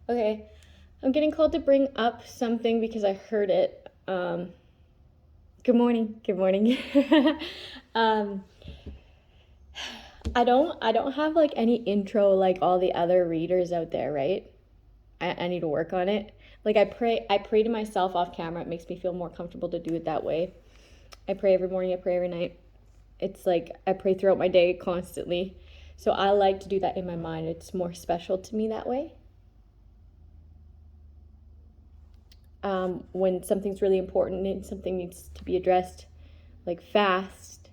Okay, I'm getting called to bring up something because I heard it. Good morning. Good morning. um, I don't have like any intro like all the other readers out there, right? I need to work on it. Like I pray to myself off camera. It makes me feel more comfortable to do it that way. I pray every morning. I pray every night. It's like I pray throughout my day constantly. So I like to do that in my mind. It's more special to me that way. When something's really important and something needs to be addressed, like fast,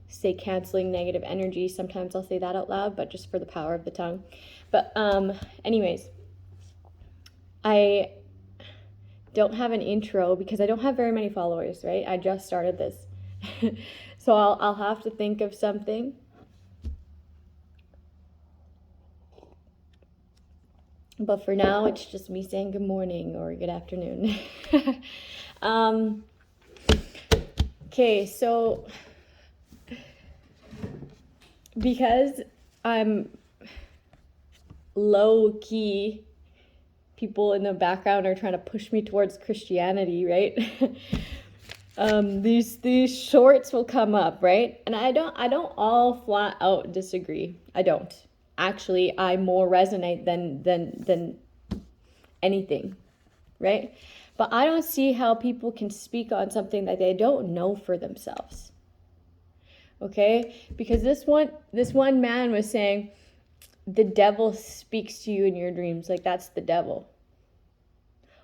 say canceling negative energy. Sometimes I'll say that out loud, but just for the power of the tongue. But anyways, I don't have an intro because I don't have very many followers, right? I just started this. So I'll have to think of something. But for now, it's just me saying good morning or good afternoon. Okay, so because I'm low-key, people in the background are trying to push me towards Christianity, right? These shorts will come up, right? And I don't all flat out disagree. I don't. Actually, I more resonate than anything, right? But I don't see how people can speak on something that they don't know for themselves. Okay? Because this one man was saying the devil speaks to you in your dreams, like that's the devil.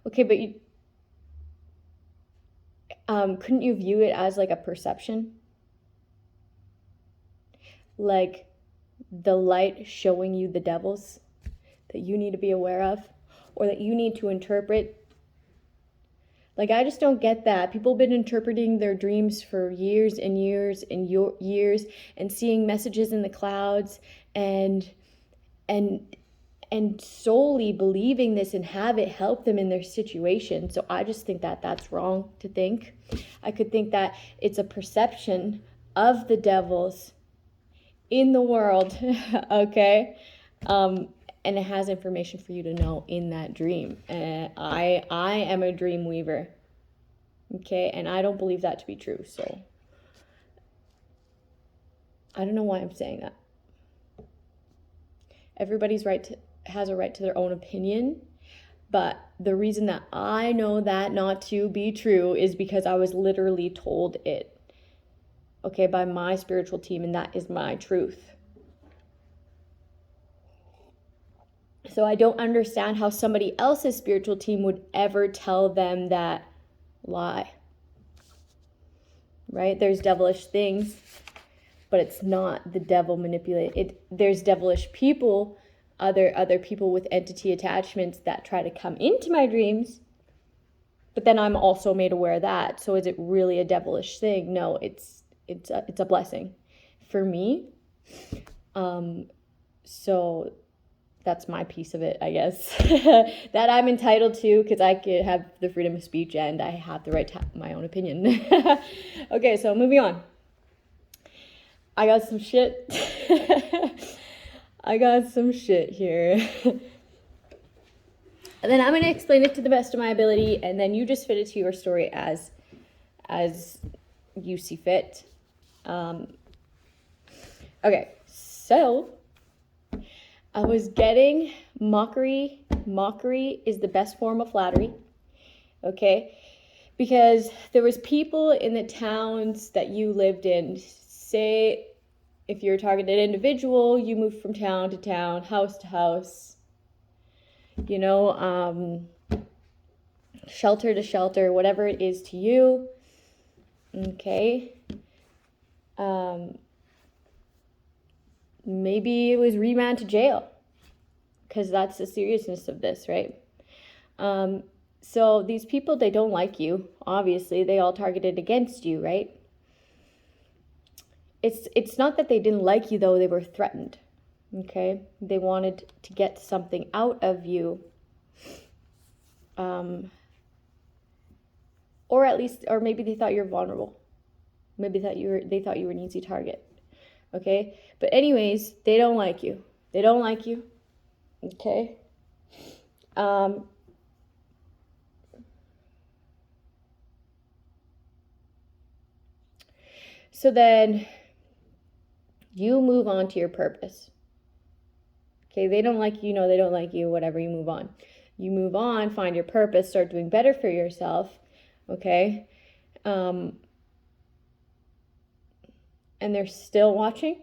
Okay, but you couldn't you view it as like a perception? Like the light showing you the devils that you need to be aware of or that you need to interpret. Like, I just don't get that. People have been interpreting their dreams for years and years and years and seeing messages in the clouds and solely believing this and have it help them in their situation. So I just think that that's wrong to think. I could think that it's a perception of the devils in the world, okay? And it has information for you to know in that dream. And I am a dream weaver, okay? And I don't believe that to be true, so I don't know why I'm saying that. Everybody's has a right to their own opinion, but the reason that I know that not to be true is because I was literally told it, okay, by my spiritual team, and that is my truth. So I don't understand how somebody else's spiritual team would ever tell them that lie. Right? There's devilish things, but it's not the devil manipulate it. There's devilish people, other people with entity attachments that try to come into my dreams, but then I'm also made aware of that. So is it really a devilish thing? No, it's a blessing for me. So that's my piece of it, I guess, that I'm entitled to because I could have the freedom of speech and I have the right to have my own opinion. Okay, so moving on. I got some shit. I got some shit here. And then I'm going to explain it to the best of my ability, and then you just fit it to your story as you see fit. Okay, so I was getting mockery. Mockery is the best form of flattery, okay? Because there was people in the towns that you lived in. Say, if you're a targeted individual, you move from town to town, house to house, you know, shelter to shelter, whatever it is to you, okay? Maybe it was remand to jail, because that's the seriousness of this, right? So these people, they don't like you. Obviously, they all targeted against you, right? It's not that they didn't like you, though. They were threatened, okay? They wanted to get something out of you, or at least, or maybe they thought you were vulnerable. Maybe they thought you were an easy target, okay? But anyways, they don't like you. They don't like you, okay? So then you move on to your purpose. Okay, they don't like you, no, they don't like you, whatever, you move on. You move on, find your purpose, start doing better for yourself, okay? And they're still watching.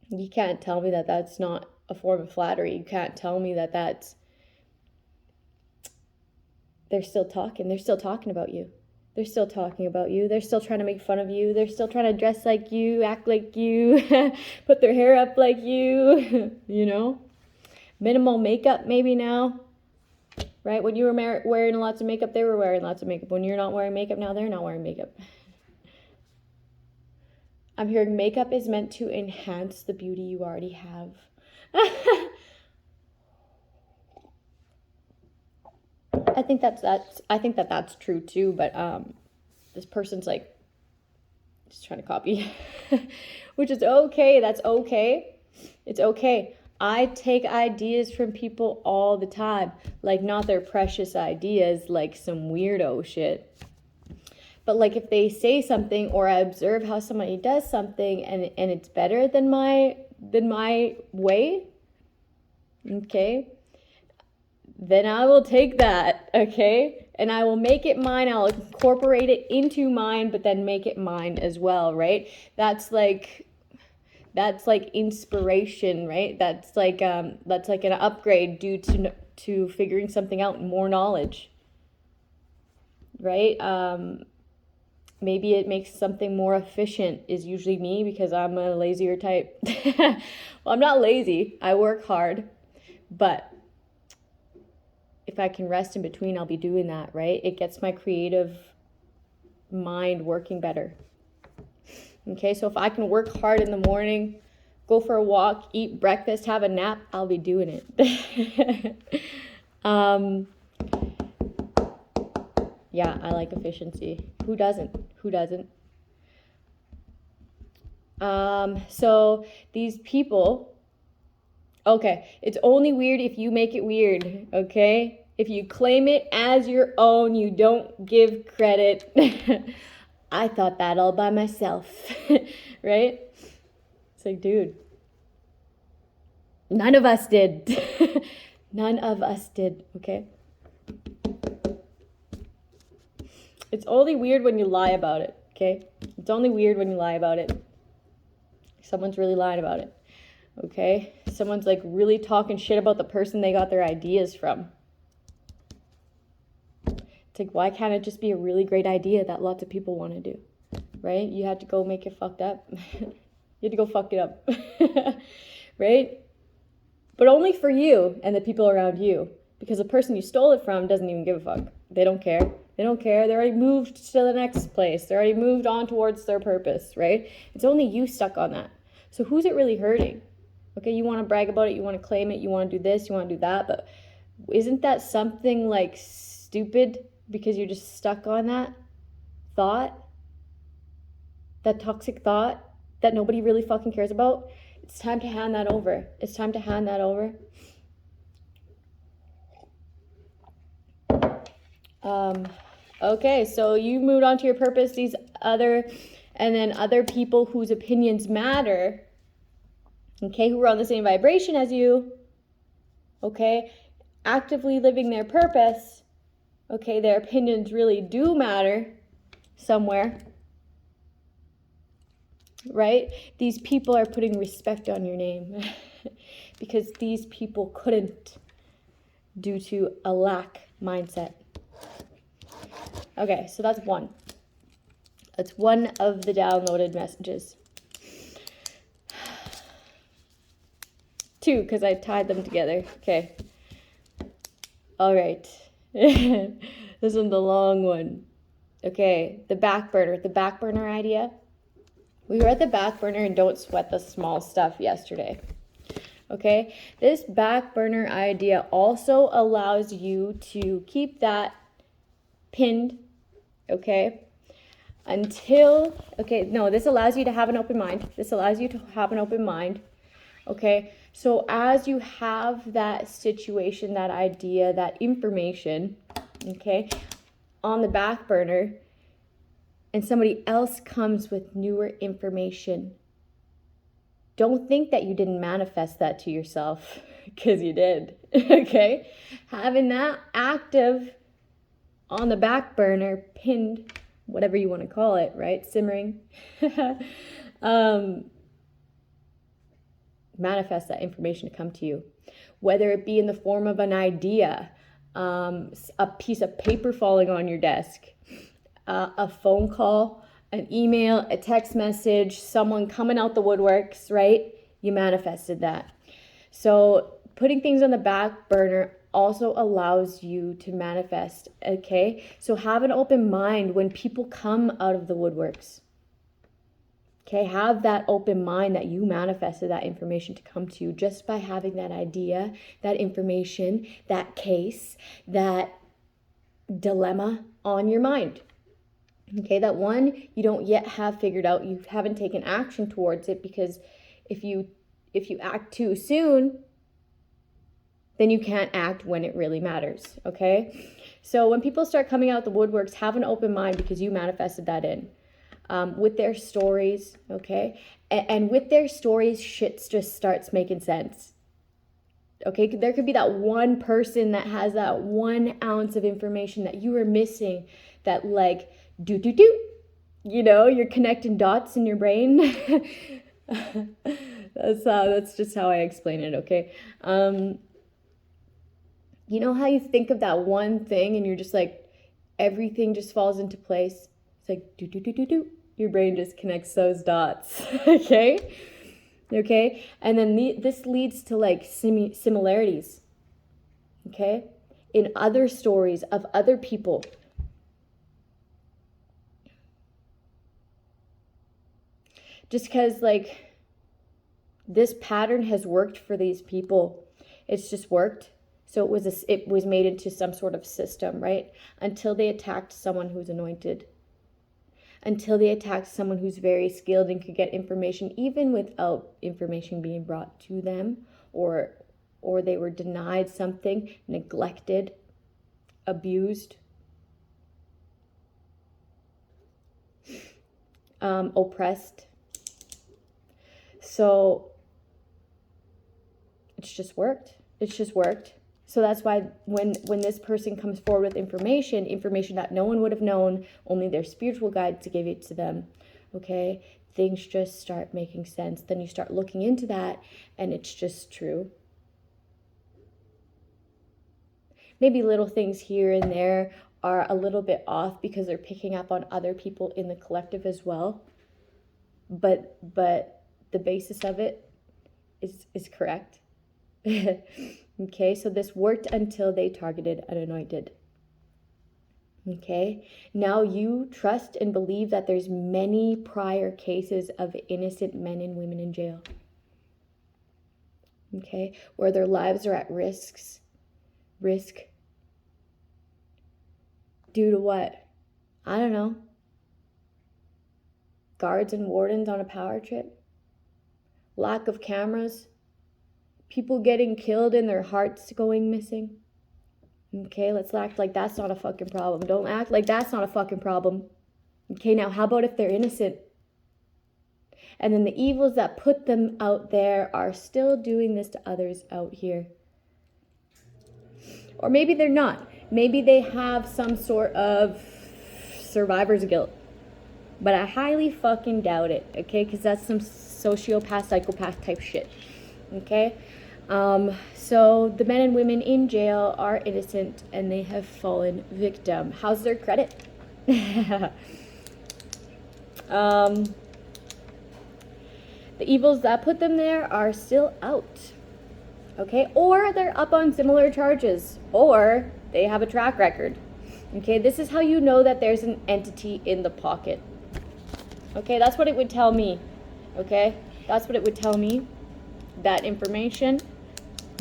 You can't tell me that that's not a form of flattery. You can't tell me that that's... They're still talking. They're still talking about you. They're still talking about you. They're still trying to make fun of you. They're still trying to dress like you, act like you, put their hair up like you, you know? Minimal makeup maybe now, right? When you were wearing lots of makeup, they were wearing lots of makeup. When you're not wearing makeup now, they're not wearing makeup. I'm hearing makeup is meant to enhance the beauty you already have. I think that's true too, but this person's like just trying to copy, which is okay. That's okay. It's okay. I take ideas from people all the time, like not their precious ideas, like some weirdo shit. But like if they say something or I observe how somebody does something and it's better than my way, okay, then I will take that, okay? And I will make it mine. I'll incorporate it into mine, but then make it mine as well, right? That's like inspiration, right? That's like an upgrade due to figuring something out, more knowledge, right? Maybe it makes something more efficient is usually me because I'm a lazier type. Well, I'm not lazy. I work hard, but if I can rest in between, I'll be doing that, right? It gets my creative mind working better. Okay, so if I can work hard in the morning, go for a walk, eat breakfast, have a nap, I'll be doing it. Yeah, I like efficiency. Who doesn't? Who doesn't? So these people, okay, it's only weird if you make it weird, okay? If you claim it as your own, you don't give credit. I thought that all by myself, right? It's like, dude, none of us did. None of us did, okay? It's only weird when you lie about it, okay? It's only weird when you lie about it. Someone's really lying about it, okay? Someone's like really talking shit about the person they got their ideas from. It's like, why can't it just be a really great idea that lots of people want to do, right? You had to go make it fucked up. You had to go fuck it up, right? But only for you and the people around you, because the person you stole it from doesn't even give a fuck. They don't care. They don't care. They're already moved to the next place. They're already moved on towards their purpose, right? It's only you stuck on that. So who's it really hurting? Okay, you want to brag about it. You want to claim it. You want to do this. You want to do that. But isn't that something like stupid because you're just stuck on that thought? That toxic thought that nobody really fucking cares about? It's time to hand that over. It's time to hand that over. Okay, so you moved on to your purpose. These other people whose opinions matter, okay, who are on the same vibration as you, okay, actively living their purpose, okay, their opinions really do matter somewhere, right? These people are putting respect on your name because these people couldn't due to a lack mindset. Okay, so that's one. That's one of the downloaded messages. 2, because I tied them together. Okay. All right. This one's the long one. Okay, the back burner idea. We were at the back burner and don't sweat the small stuff yesterday. Okay, this back burner idea also allows you to keep that pinned, okay, this allows you to have an open mind. Okay, so as you have that situation, that idea, that information, okay, on the back burner, and somebody else comes with newer information, don't think that you didn't manifest that to yourself, because you did. Okay, having that active on the back burner, pinned, whatever you want to call it, right, simmering, manifest that information to come to you, whether it be in the form of an idea, a piece of paper falling on your desk, a phone call, an email, a text message, someone coming out the woodworks, right? You manifested that. So putting things on the back burner also allows you to manifest, okay? So have an open mind when people come out of the woodworks. Okay, have that open mind that you manifested that information to come to you just by having that idea, that information, that case, that dilemma on your mind. Okay, that one you don't yet have figured out, you haven't taken action towards it, because if you act too soon, then you can't act when it really matters, okay? So when people start coming out the woodworks, have an open mind because you manifested that in. With their stories, okay? And with their stories, shit just starts making sense. Okay, there could be that one person that has that 1 ounce of information that you were missing, that like, you know, you're connecting dots in your brain. That's just how I explain it, okay? You know how you think of that one thing and you're just like, everything just falls into place? It's like, your brain just connects those dots, okay? Okay, and then this leads to like similarities, okay, in other stories of other people. Just because like this pattern has worked for these people, it's just worked. So it was made into some sort of system, right? Until they attacked someone who's anointed. Until they attacked someone who's very skilled and could get information even without information being brought to them, or they were denied something, neglected, abused, oppressed. So it's just worked. It's just worked. So that's why when this person comes forward with information that no one would have known, only their spiritual guides give it to them, okay, things just start making sense. Then you start looking into that and it's just true. Maybe little things here and there are a little bit off because they're picking up on other people in the collective as well. But the basis of it is correct. Okay, so this worked until they targeted an anointed. Okay, now you trust and believe that there's many prior cases of innocent men and women in jail. Okay, where their lives are at risk. Due to what? I don't know. Guards and wardens on a power trip. Lack of cameras. People getting killed and their hearts going missing. Okay, let's act like that's not a fucking problem. Don't act like that's not a fucking problem. Okay, now how about if they're innocent? And then the evils that put them out there are still doing this to others out here. Or maybe they're not. Maybe they have some sort of survivor's guilt. But I highly fucking doubt it, okay? Because that's some sociopath, psychopath type shit. Okay? So the men and women in jail are innocent and they have fallen victim. How's their credit? The evils that put them there are still out. Okay? Or they're up on similar charges. Or they have a track record. Okay? This is how you know that there's an entity in the pocket. Okay? That's what it would tell me. Okay? That's what it would tell me. That information.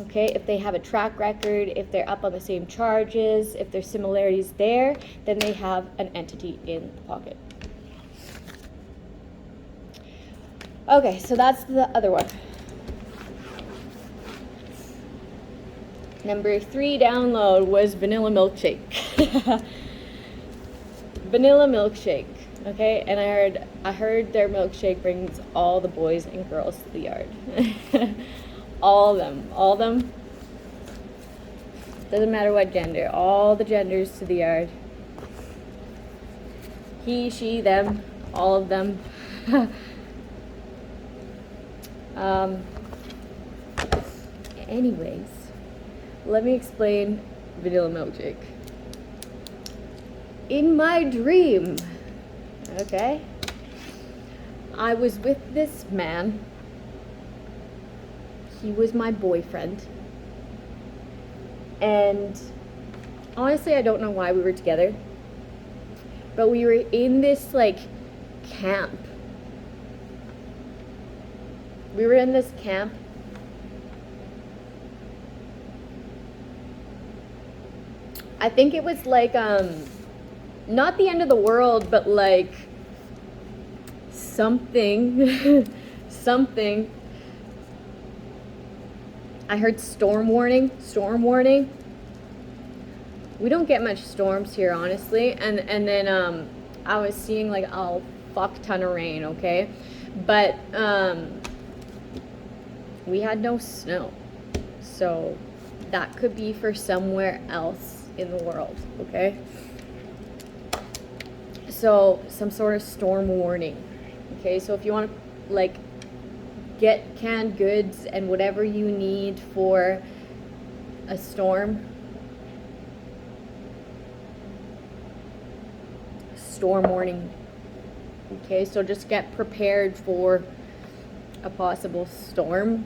Okay, if they have a track record, if they're up on the same charges, if there's similarities there, then they have an entity in the pocket. Okay, so that's the other one. Number 3 download was vanilla milkshake. Vanilla milkshake. Okay, and I heard their milkshake brings all the boys and girls to the yard. All of them. Doesn't matter what gender, all the genders to the yard. He, she, them, all of them. Anyways, let me explain vanilla milkshake. In my dream, okay, I was with this man. He was my boyfriend. And honestly, I don't know why we were together. But we were in this, like, camp. We were in this camp. I think it was like, not the end of the world, but like something, something. I heard storm warning. We don't get much storms here, honestly. And then I was seeing like a fuck ton of rain, okay? But we had no snow. So that could be for somewhere else in the world, okay? So some sort of storm warning. Okay, so if you want to like get canned goods and whatever you need for a storm warning. Okay, so just get prepared for a possible storm.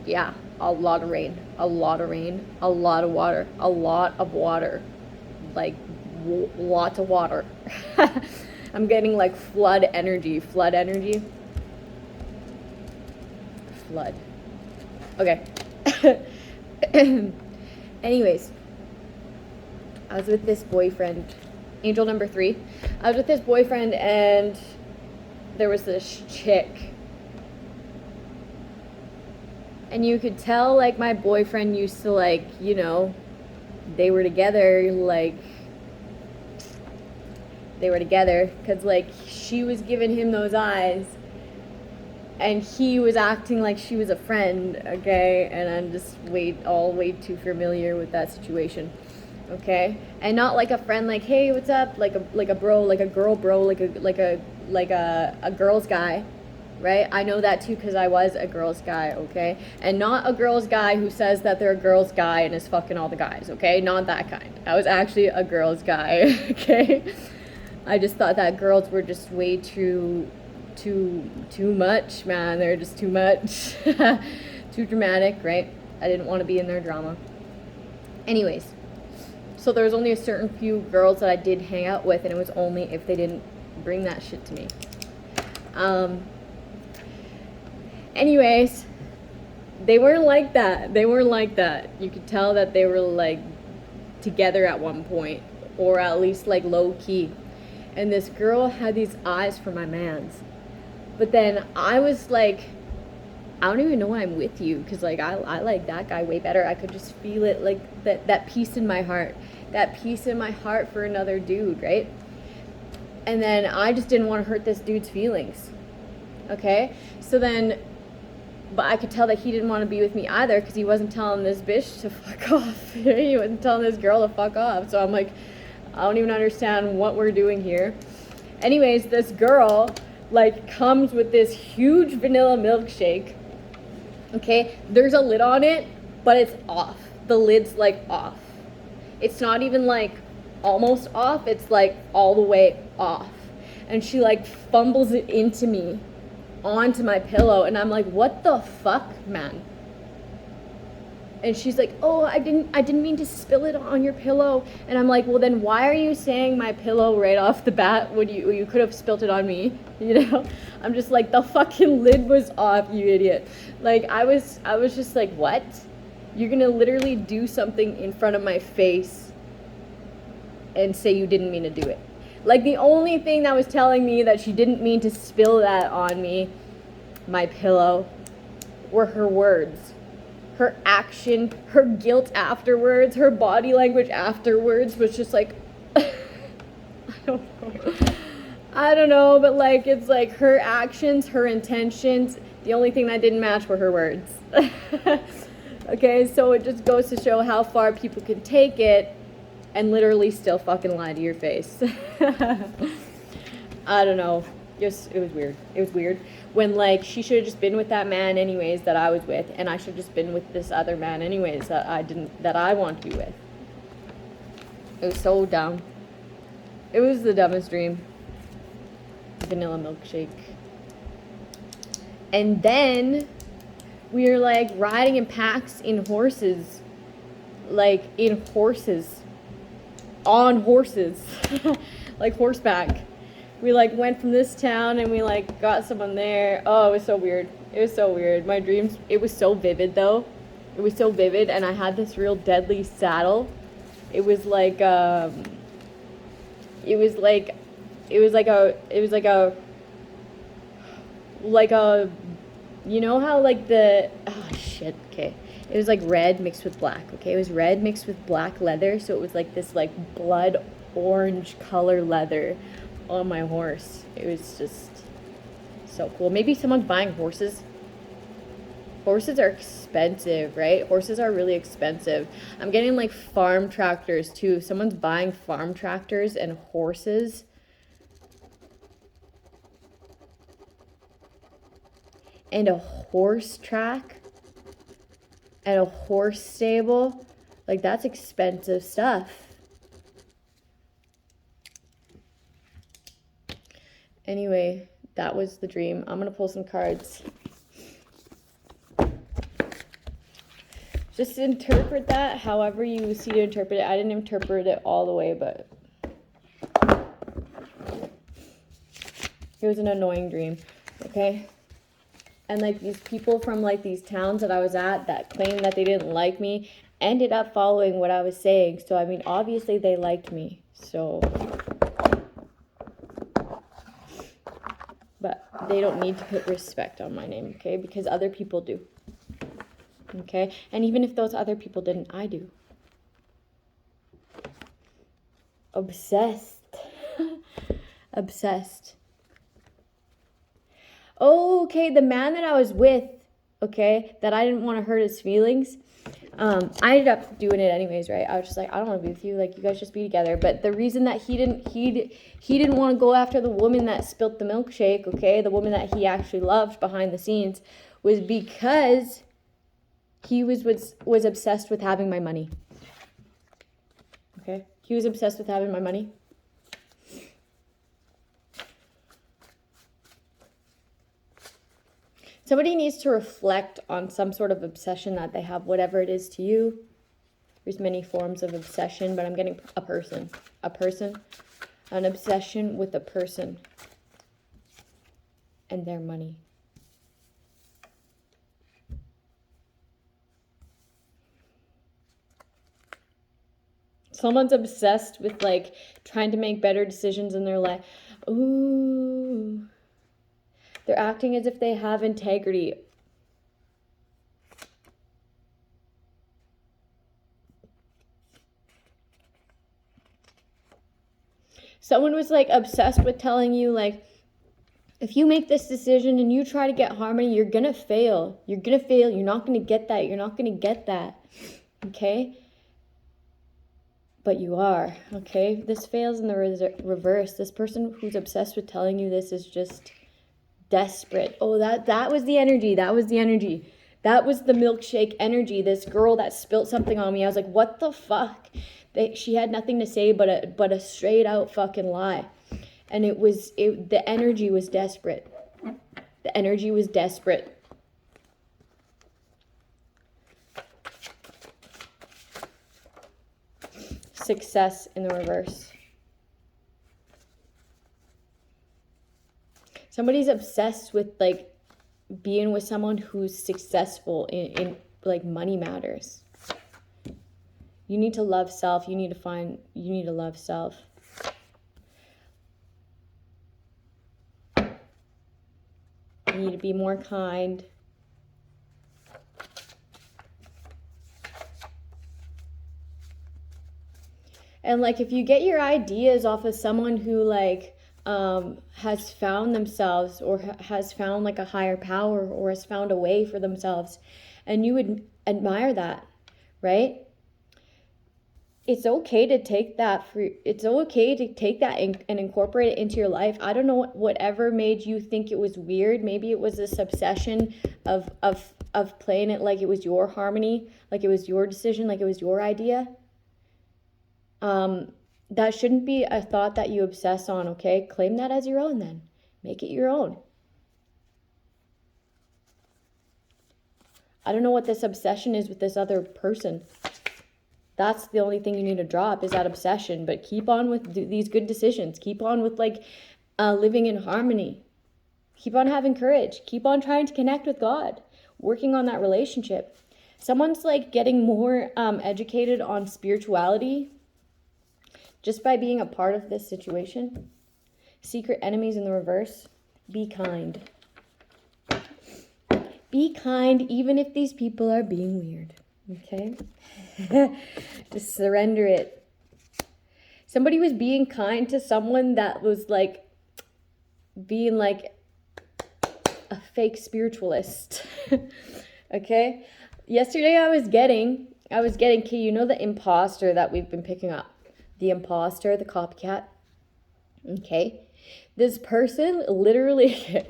Yeah, a lot of rain, a lot of water, like lots of water. I'm getting like flood energy. Okay. Anyways, I was with this boyfriend, angel number 3. I was with this boyfriend and there was this chick. And you could tell, like, my boyfriend used to, like, you know, they were together, because, like, she was giving him those eyes, and he was acting like she was a friend, okay, and I'm just way too familiar with that situation, okay, and not like a friend, like, hey, what's up, like a bro, like a girl bro, like a girl's guy. Right? I know that too because I was a girl's guy, okay? And not a girl's guy who says that they're a girl's guy and is fucking all the guys, okay? Not that kind. I was actually a girl's guy, okay? I just thought that girls were just way too much, man. They're just too much. Too dramatic, right? I didn't want to be in their drama. Anyways, so there was only a certain few girls that I did hang out with, and it was only if they didn't bring that shit to me. Anyways, they weren't like that. You could tell that they were like together at one point, or at least like low key. And this girl had these eyes for my mans. But then I was like, I don't even know why I'm with you, because like I like that guy way better. I could just feel it, like that peace in my heart. That peace in my heart for another dude, right? And then I just didn't want to hurt this dude's feelings. Okay? So then, but I could tell that he didn't want to be with me either, because he wasn't telling this bitch to fuck off. He wasn't telling this girl to fuck off. So I'm like, I don't even understand what we're doing here. Anyways, this girl like comes with this huge vanilla milkshake. Okay, there's a lid on it, but it's off. The lid's like off. It's not even like almost off, it's like all the way off. And she like fumbles it into me, onto my pillow, and I'm like, what the fuck, man? And she's like, oh, I didn't mean to spill it on your pillow. And I'm like, well, then why are you saying my pillow right off the bat when you could have spilt it on me? You know? I'm just like, the fucking lid was off, you idiot. Like, I was just like, what? You're gonna literally do something in front of my face and say you didn't mean to do it. Like, the only thing that was telling me that she didn't mean to spill that on me, my pillow, were her words. Her action, her guilt afterwards, her body language afterwards was just like, I don't know, but like, it's like her actions, her intentions, the only thing that didn't match were her words. Okay, so it just goes to show how far people can take it and literally still fucking lie to your face. I don't know. Just, it was weird. It was weird. When, like, she should have just been with that man anyways that I was with, and I should have just been with this other man anyways that I want to be with. It was so dumb. It was the dumbest dream. Vanilla milkshake. And then we were, like, riding in packs in horses. Like, in horses. On horses. Like, horseback. We, like, went from this town and we, like, got someone there. Oh, it was so weird. It was so weird. My dreams, it was so vivid, though. It was so vivid, and I had this real deadly saddle. It was like, you know how, like, it was like red mixed with black, okay? It was red mixed with black leather, so it was like this, like, blood orange color leather on my horse. It was just so cool. Maybe someone's buying horses. Horses are expensive, right? Horses are really expensive. I'm getting, like, farm tractors too. If someone's buying farm tractors and horses, and a horse track and a horse stable, like, that's expensive stuff. Anyway, that was the dream. I'm gonna pull some cards. Just interpret that however you see to interpret it. I didn't interpret it all the way, but it was an annoying dream, okay? And, like, these people from, like, these towns that I was at that claimed that they didn't like me ended up following what I was saying. So, I mean, obviously they liked me. So, but they don't need to put respect on my name, okay? Because other people do. Okay? And even if those other people didn't, I do. Obsessed. Obsessed. Oh, okay, the man that I was with, okay, that I didn't want to hurt his feelings, I ended up doing it anyways, right? I was just like, I don't want to be with you, like, you guys just be together. But the reason that he didn't want to go after the woman that spilt the milkshake, okay, the woman that he actually loved behind the scenes, was because he was obsessed with having my money. Okay? He was obsessed with having my money. Somebody needs to reflect on some sort of obsession that they have, whatever it is to you. There's many forms of obsession, but I'm getting a person, an obsession with a person and their money. Someone's obsessed with, like, trying to make better decisions in their life. Ooh. They're acting as if they have integrity. Someone was, like, obsessed with telling you, like, if you make this decision and you try to get harmony, you're going to fail. You're going to fail. You're not going to get that. You're not going to get that. Okay? But you are. Okay? This fails in the reverse. This person who's obsessed with telling you this is just desperate. Oh, that was the energy. That was the energy. That was the milkshake energy. This girl that spilt something on me. I was like, what the fuck? She had nothing to say but a straight out fucking lie. And the energy was desperate. The energy was desperate. Success in the reverse. Somebody's obsessed with, like, being with someone who's successful in like, money matters. You need to love self. You need to love self. You need to be more kind. And like, if you get your ideas off of someone who like has found themselves, or has found like a higher power, or has found a way for themselves, and you would admire that, right? It's okay to take that it's okay to take that and incorporate it into your life. I don't know whatever made you think it was weird. Maybe it was this obsession of playing it like it was your harmony, like it was your decision, like it was your idea. That shouldn't be a thought that you obsess on, okay? Claim that as your own then. Make it your own. I don't know what this obsession is with this other person. That's the only thing you need to drop, is that obsession. But keep on with these good decisions. Keep on with like living in harmony. Keep on having courage. Keep on trying to connect with God. Working on that relationship. Someone's like getting more educated on spirituality just by being a part of this situation. Secret enemies in the reverse. Be kind. Be kind even if these people are being weird. Okay? Just surrender it. Somebody was being kind to someone that was like being like a fake spiritualist. Okay? Yesterday I was getting, okay, you know the imposter that we've been picking up. The imposter, the copycat. Okay? This person literally,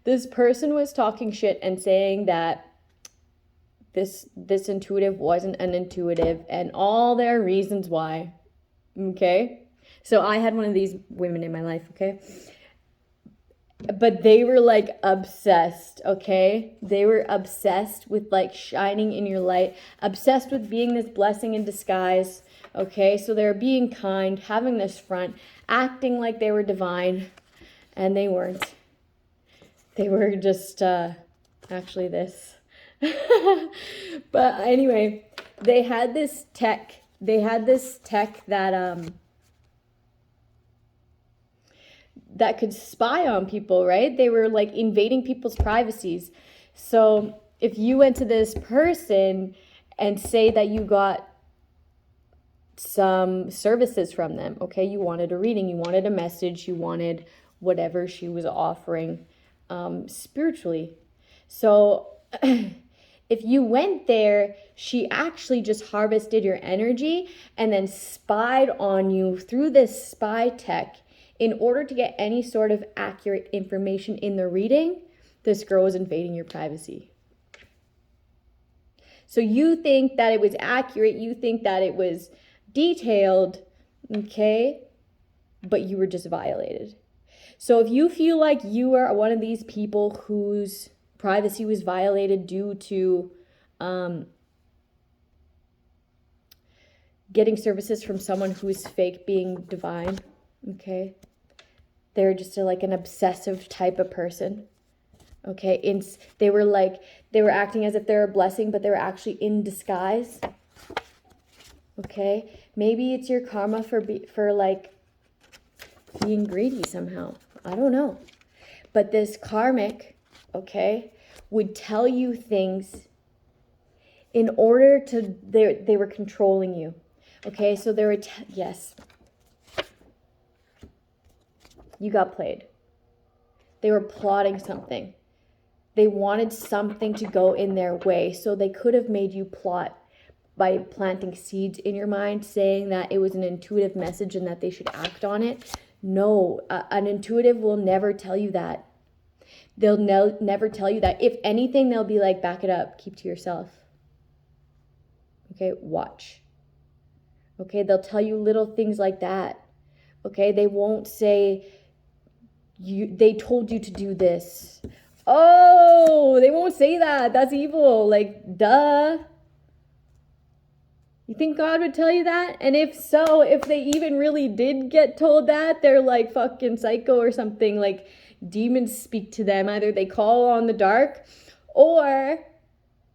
this person was talking shit and saying that this intuitive wasn't an intuitive, and all their reasons why. Okay? So I had one of these women in my life, okay? But they were like obsessed, okay? They were obsessed with like shining in your light, obsessed with being this blessing in disguise, okay? So they're being kind, having this front, acting like they were divine, and they weren't. They were just actually this. But anyway, they had this tech that that could spy on people, right? They were like invading people's privacies. So if you went to this person and say that you got some services from them, okay, you wanted a reading, you wanted a message, you wanted whatever she was offering spiritually. So if you went there, she actually just harvested your energy and then spied on you through this spy tech in order to get any sort of accurate information in the reading. This girl was invading your privacy. So you think that it was accurate, you think that it was detailed, okay? But you were just violated. So if you feel like you are one of these people whose privacy was violated due to getting services from someone who's fake being divine, okay? They're just like an obsessive type of person, okay? They were acting as if they're a blessing, but they were actually in disguise, okay? Maybe it's your karma for like being greedy somehow. I don't know. But this karmic, okay, would tell you things in order to, they were controlling you. Okay, so they were, yes. You got played. They were plotting something. They wanted something to go in their way. So they could have made you plot by planting seeds in your mind, saying that it was an intuitive message and that they should act on it. No, an intuitive will never tell you that. They'll never tell you that. If anything, they'll be like, back it up, keep to yourself. Okay, watch. Okay, they'll tell you little things like that. Okay, they won't say, they told you to do this. Oh, they won't say that. That's evil. Like, duh. You think God would tell you that? And if so, if they even really did get told that, they're like fucking psycho or something. Like demons speak to them. Either they call on the dark or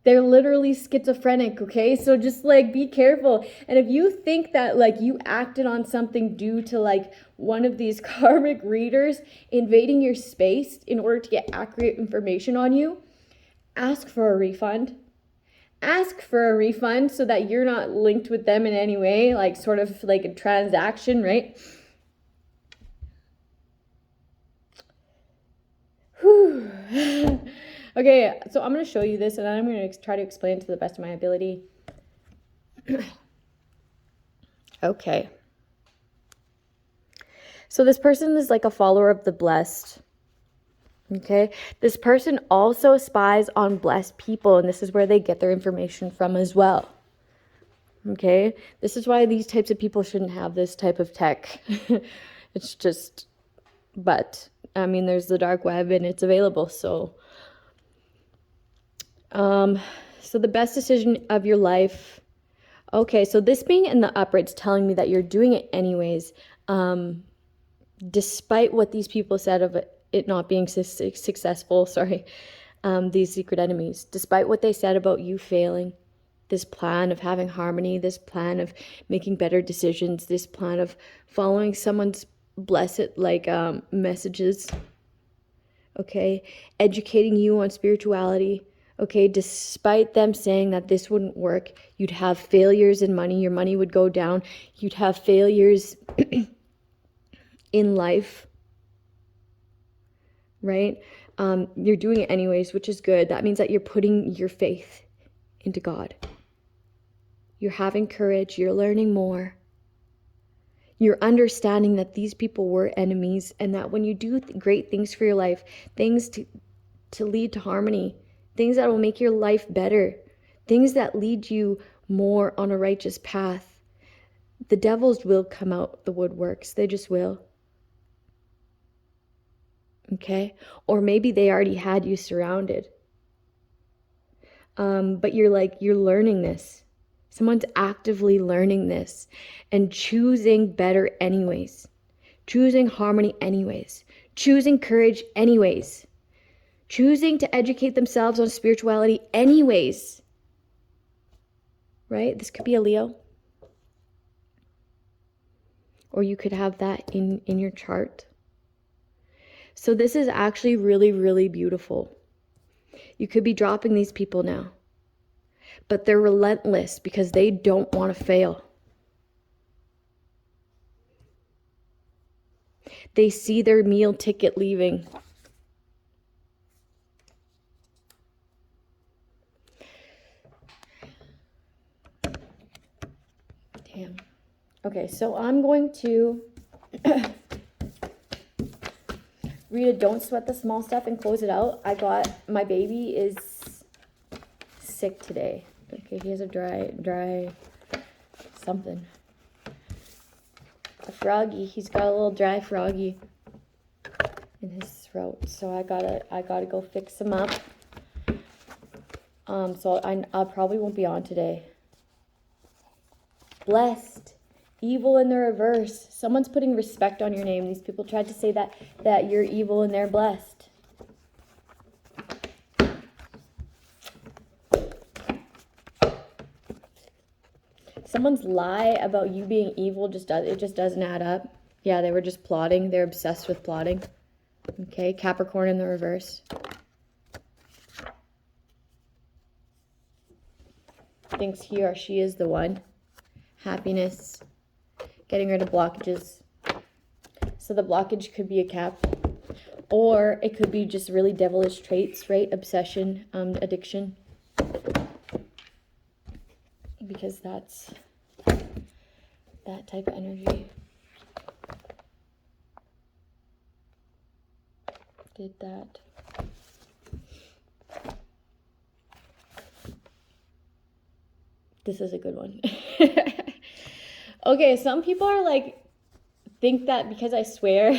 They're literally schizophrenic, okay? So just like be careful. And if you think that like you acted on something due to like one of these karmic readers invading your space in order to get accurate information on you, ask for a refund. Ask for a refund so that you're not linked with them in any way, like sort of like a transaction, right? Whew. Okay, so I'm going to show you this and I'm going to try to explain to the best of my ability. Okay. So this person is like a follower of the blessed. Okay. This person also spies on blessed people, and this is where they get their information from as well. Okay. This is why these types of people shouldn't have this type of tech. It's just, but I mean, there's the dark web and it's available. So the best decision of your life. Okay, so this being in the upright telling me that you're doing it anyways, despite what these people said of it not being successful, these secret enemies, despite what they said about you failing, this plan of having harmony, this plan of making better decisions, this plan of following someone's blessed messages, okay, educating you on spirituality. Okay, despite them saying that this wouldn't work, you'd have failures in money, your money would go down, you'd have failures in life, right? You're doing it anyways, which is good. That means that you're putting your faith into God. You're having courage, you're learning more. You're understanding that these people were enemies, and that when you do great things for your life, things to lead to harmony, things that will make your life better, things that lead you more on a righteous path, the devils will come out the woodworks. They just will. Okay? Or maybe they already had you surrounded. But you're learning this. Someone's actively learning this and choosing better anyways. Choosing harmony anyways. Choosing courage anyways. Choosing to educate themselves on spirituality anyways. Right? This could be a Leo. Or you could have that in your chart. So this is actually really, really beautiful. You could be dropping these people now. But they're relentless because they don't want to fail. They see their meal ticket leaving. Damn. Okay, so I'm going to read a Don't Sweat the Small Stuff and close it out. My baby is sick today. Okay, he has a dry something. A froggy. He's got a little dry froggy in his throat. So I gotta go fix him up. So I probably won't be on today. Blessed. Evil in the reverse. Someone's putting respect on your name. These people tried to say that you're evil and they're blessed. Someone's lie about you being evil just doesn't add up. Yeah, they were just plotting. They're obsessed with plotting. Okay, Capricorn in the reverse. Thinks he or she is the one. Happiness. Getting rid of blockages. So the blockage could be a Cap. Or it could be just really devilish traits, right? Obsession, addiction. Because that's that type of energy. Did that. This is a good one. Okay, some people are think that because I swear.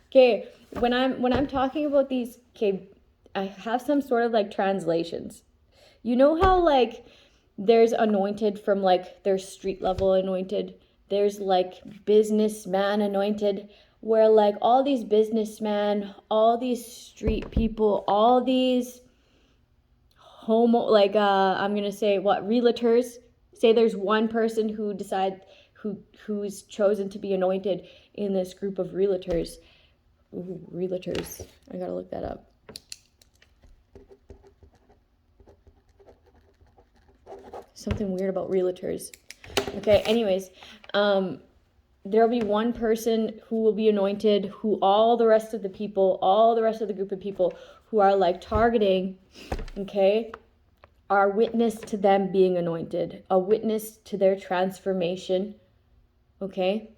Okay, when I'm talking about these, okay, I have some sort of translations. You know how there's anointed from there's street level anointed, there's businessman anointed, where all these businessmen, all these street people, all these I'm gonna say what, realtors. Say there's one person who's chosen to be anointed in this group of realtors. Ooh, realtors. I gotta look that up. Something weird about realtors. Okay, anyways, there'll be one person who will be anointed, who all the rest of the group of people who are like targeting, okay, are witness to them being anointed, a witness to their transformation, okay?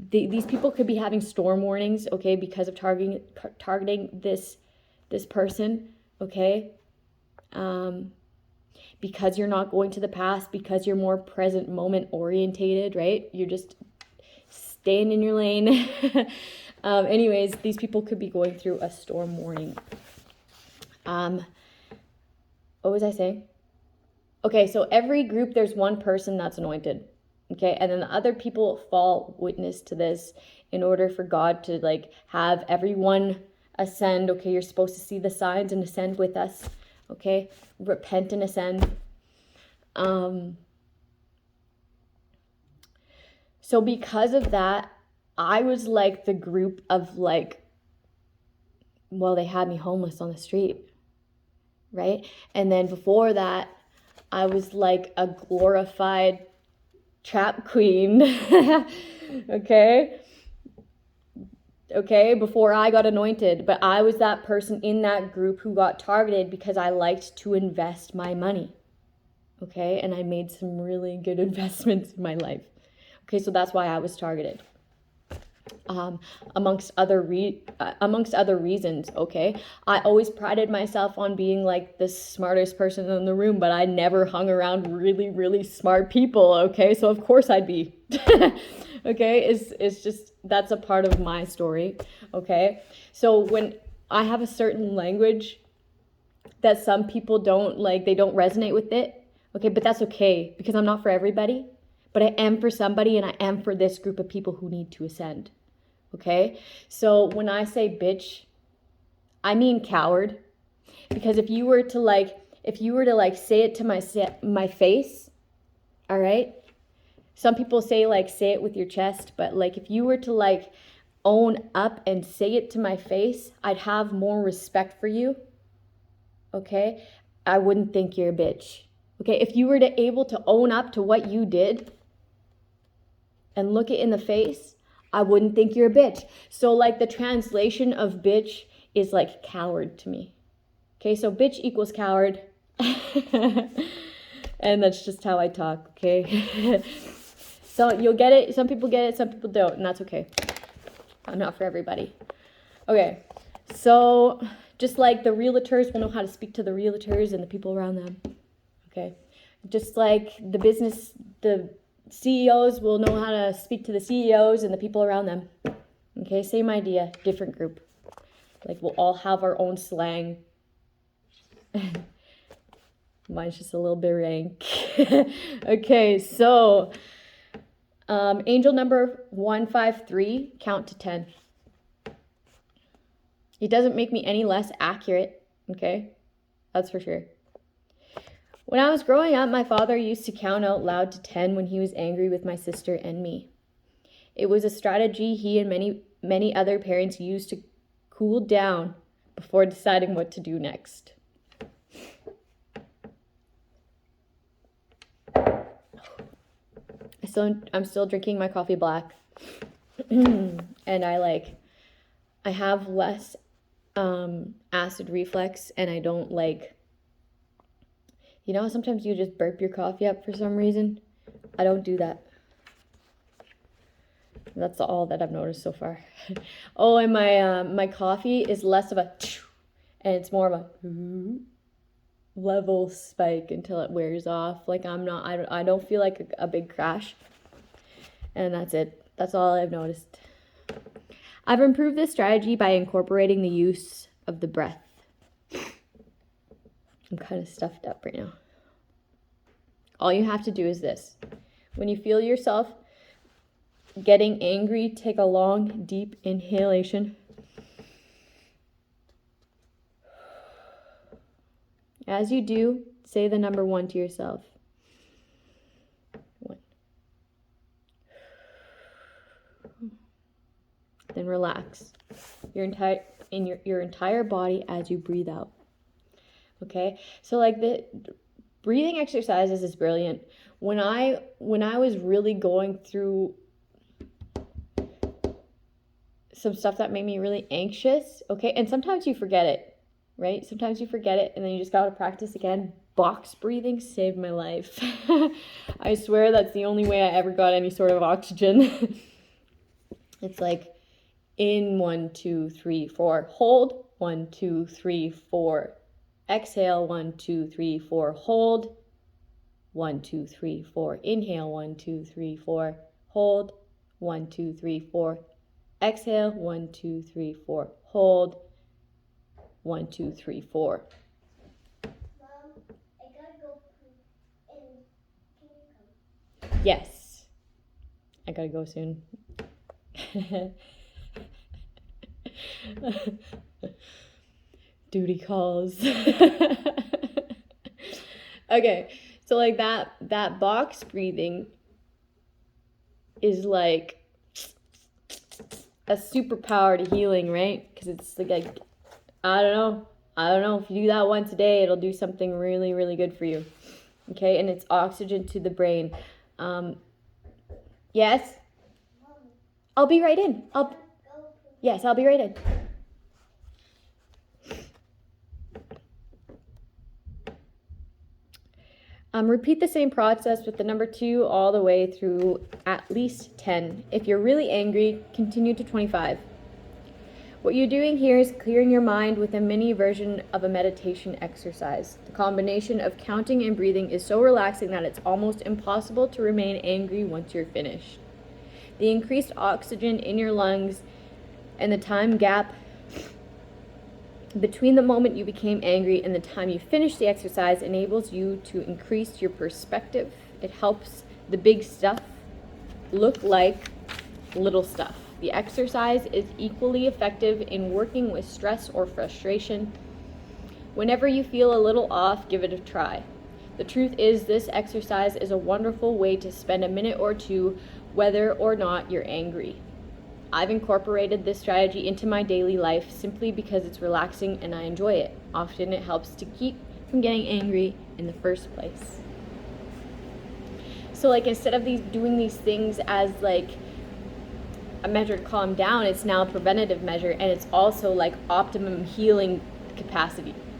These people could be having storm warnings, okay, because of targeting this person, okay? Because you're not going to the past, because you're more present moment orientated, right? You're just staying in your lane. Anyways, these people could be going through a storm warning. What was I saying? Okay, so every group, there's one person that's anointed. Okay, and then the other people fall witness to this in order for God to like have everyone ascend. Okay, you're supposed to see the signs and ascend with us. Okay, repent and ascend. So because of that, I was like the group of like, well, they had me homeless on the street, right? And then before that, I was like a glorified trap queen. Okay, before I got anointed. But I was that person in that group who got targeted because I liked to invest my money. Okay, and I made some really good investments in my life. Okay, so that's why I was targeted. Amongst other reasons, okay? I always prided myself on being like the smartest person in the room, but I never hung around really, really smart people, okay? So of course I'd be. Okay, it's just, that's a part of my story, okay? So when I have a certain language that some people don't like, they don't resonate with it, okay, but that's okay, because I'm not for everybody, but I am for somebody, and I am for this group of people who need to ascend. Okay, so when I say bitch, I mean coward, because if you were to like say it to my face, all right. Some people say like say it with your chest, but like if you were to like own up and say it to my face, I'd have more respect for you. Okay, I wouldn't think you're a bitch. Okay, if you were to able to own up to what you did and look it in the face, I wouldn't think you're a bitch. So like the translation of bitch is like coward to me. Okay, so bitch equals coward. And that's just how I talk, okay? So you'll get it. Some people get it, some people don't, and that's okay. I'm not for everybody. Okay, so just like the realtors will know how to speak to the realtors and the people around them. Okay, just like the CEOs will know how to speak to the CEOs and the people around them. Okay, same idea, different group. Like we'll all have our own slang. Mine's just a little bit rank. Okay, so angel number 153, count to 10. It doesn't make me any less accurate, okay? That's for sure. When I was growing up, my father used to count out loud to 10 when he was angry with my sister and me. It was a strategy he and many other parents used to cool down before deciding what to do next. I'm still drinking my coffee black. And I have less acid reflux, and I don't like, you know, sometimes you just burp your coffee up for some reason. I don't do that. That's all that I've noticed so far. Oh, and my coffee is less of a, and it's more of a level spike until it wears off. Like I don't feel like a big crash. And that's it. That's all I've noticed. I've improved this strategy by incorporating the use of the breath. I'm kind of stuffed up right now. All you have to do is this. When you feel yourself getting angry, take a long, deep inhalation. As you do, say the number 1 to yourself. 1. Then relax your entire body as you breathe out. Okay? So like the breathing exercises is brilliant. When I was really going through some stuff that made me really anxious, okay? And sometimes you forget it, right? Sometimes you forget it and then you just got to practice again. Box breathing saved my life. I swear that's the only way I ever got any sort of oxygen. It's like in 1, 2, 3, 4, hold, 1, 2, 3, 4, exhale, 1, 2, 3, 4, hold, 1, 2, 3, 4, inhale, 1, 2, 3, 4, hold, 1, 2, 3, 4, exhale, 1, 2, 3, 4, hold, 1, 2, 3, 4. Mom, I gotta go poop, and can you come? Yes, I gotta go soon. Duty calls. Okay, so like that box breathing is like a superpower to healing, right? Because it's like I don't know if you do that once a day, it'll do something really, really good for you. Okay, and it's oxygen to the brain. Yes, I'll be right in. Yes, I'll be right in. Repeat the same process with the number 2 all the way through at least 10. If you're really angry, continue to 25. What you're doing here is clearing your mind with a mini version of a meditation exercise. The combination of counting and breathing is so relaxing that it's almost impossible to remain angry once you're finished. The increased oxygen in your lungs and the time gap between the moment you became angry and the time you finished the exercise enables you to increase your perspective. It helps the big stuff look like little stuff. The exercise is equally effective in working with stress or frustration. Whenever you feel a little off, give it a try. The truth is, this exercise is a wonderful way to spend a minute or two, whether or not you're angry. I've incorporated this strategy into my daily life simply because it's relaxing and I enjoy it. Often it helps to keep from getting angry in the first place. So like instead of doing these things as like a measure to calm down, it's now a preventative measure, and it's also like optimum healing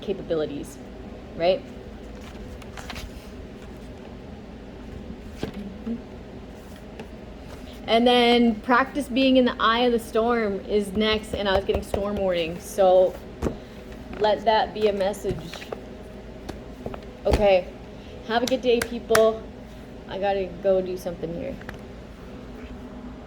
capabilities, right? And then practice being in the eye of the storm is next, and I was getting storm warnings, so let that be a message. Okay, have a good day, people. I gotta go do something here.